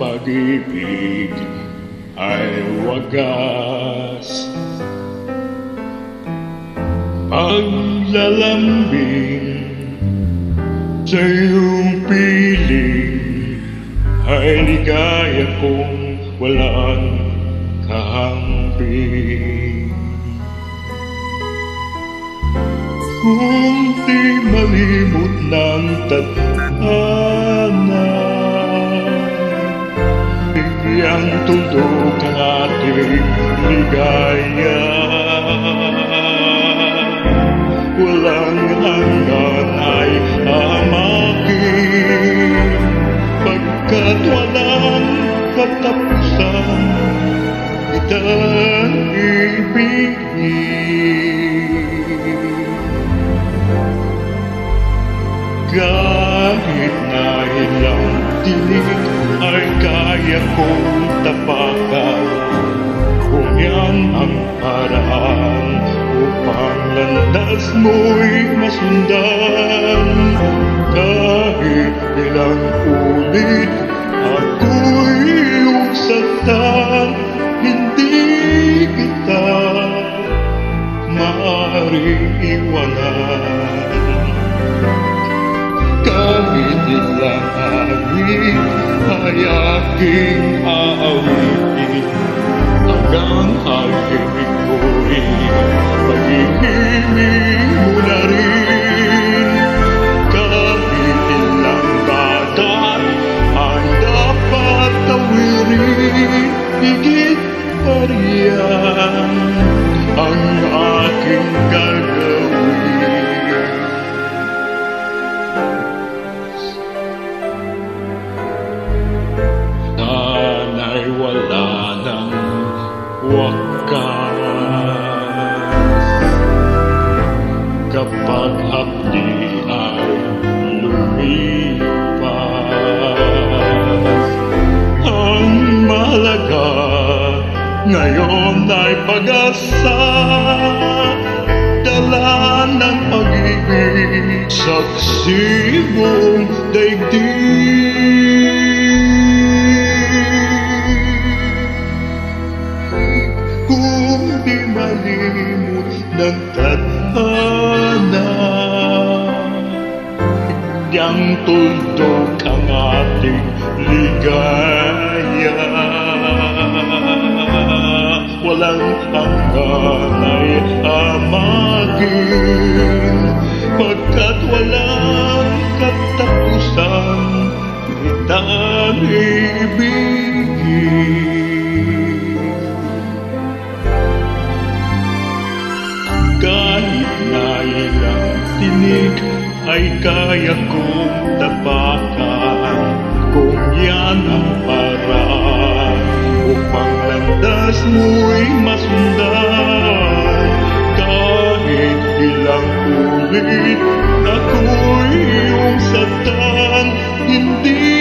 pag-ibig ay wagas. Paglalambing sa iyong piling ay ligaya kong walang kahambing. Kung di malimot ng tadhana, bigyang tuldok ang ating ligaya. Walang hanggan ay amakin, pagkat walang katapusan kitang ibigin. Kahit na ilang tinig ay kaya kong tapakan, kung yan ang paraan upang landas mo'y masundan. Kahit ilang ulit ako'y ugsatan, hindi kita maaaring iwanan. Kahit ilang awit ay aking aawitin, hanggang halik ko'y pag-ibig mo na rin. Kahit ilang dagat ang dapat tawirin, higit pa riyan ang aking gagawin. Sana'y wala ng wakas kapag hapdi ay lumipas. Ang mahalaga ngayon ay pag-asa, dala ng pag-ibig, saksi mong daigdig. Kung di malimot ng tadhana, bigyang tuldok ang ating ligaya. Walang hanggan ay amakin, pagkat walang katapusan kitang ibigin. Kahit na ilang tinig ay kaya kong tapakan, kung yan ang paraan upang landas mo'y masundan. Kahit ilang ulit ako'y iyong satan, hindi